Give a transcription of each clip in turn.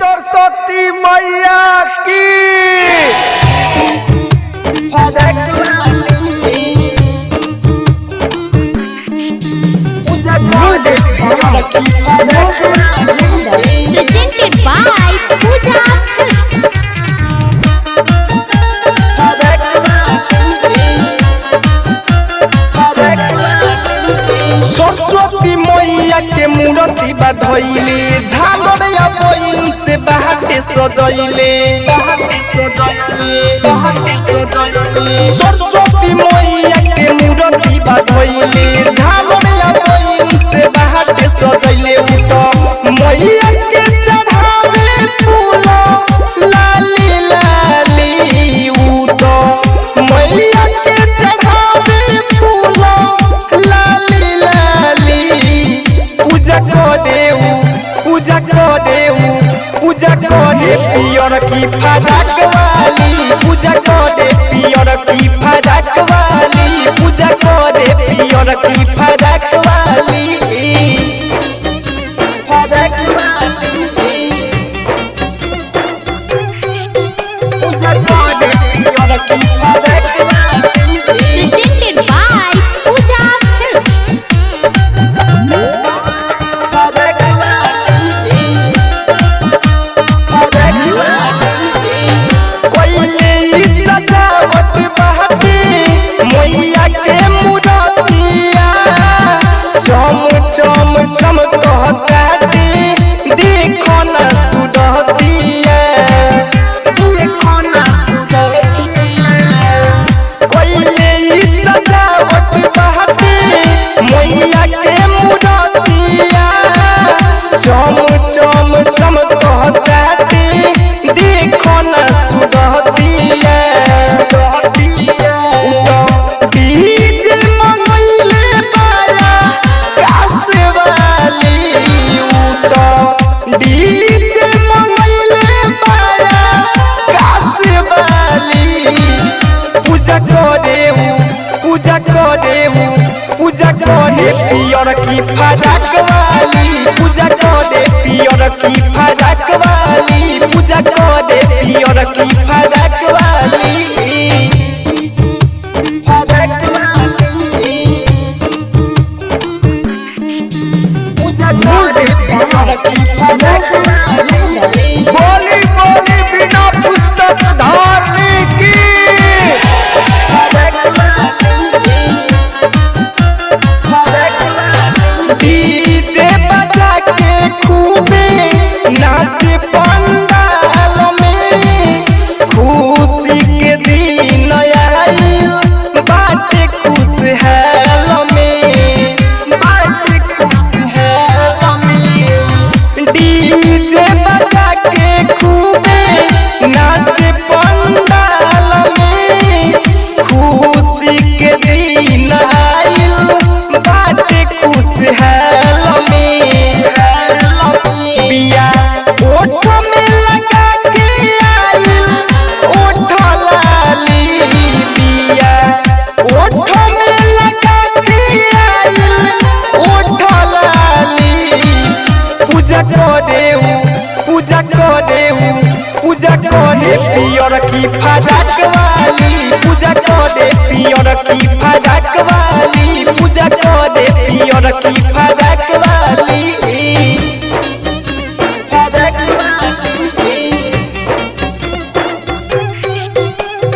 सरस्वती मैया की presented by Pooja Saraswati मैया के मूर्ति बधइले झालर या बइन से बहाटे सजइले सरस्वती मैया के मूर्ति बधइले झालर या बइन से बहाटे सजइले मैया के चढ़ावे फूल लाली लाली मैया के चढ़ावे फूल लाली लाली पूजा करे पियर की फराक वाली पूजा करे पियर की फराक वाली पूजा करे पियर की फराक वाली पूजा करे पियर की फराक वाली presented by Pooja मैया के मूर्तिया चम चम चम कहताती देखो न सुरतिया कोइले सजावट बहती मैया के मूर्तिया चम चम चम कहताती देखो न सुरतिया पूजा करे पियर की फराक वाली पूजा करे पियर की फराक वाली पूजा करे पियर की फराक वाली पूजा करे पियर की फराक वाली बोली बोली बिना पुस्तक धारने की डीजे बजा के खूबे नाचे पंडाल में खुशी के दिन आइल बाटे खुशहाल में डीजे बजा के खूबे नाचे पंडाल में खुशी के दिन आइल बाटे खुशहाल में बिया ओठ में लगा के आइल ओठ लाली बिया ओठ में लगा के आइल ओठ लाली पूजा करे पियर की फराक वाली पूजा करे पियर की फराक वाली पूजा करे पियर की फराक वाली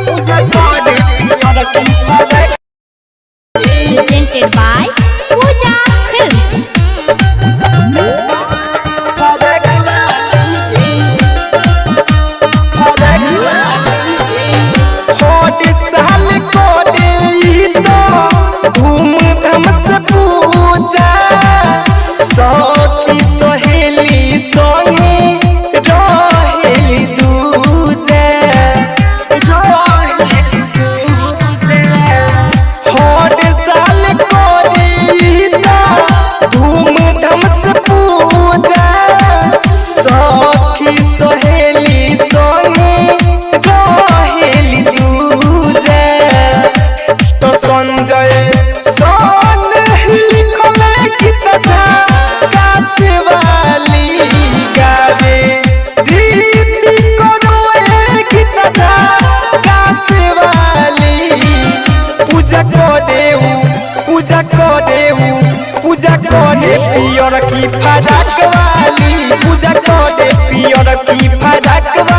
पूजा करे पियर की फराक presented by Pooja Films. साल को दे तो धूमधाम से पूजा सखी सहेली संगे रहेली दूजा हर साल को दे तो धूमधाम से पूजा सखी सहेली संगे रहेली संजय सन लिखल करेऊ पूजा करेऊ पूजा करे पियर की फराक वाली पूजा करे पियर की फराक वाली।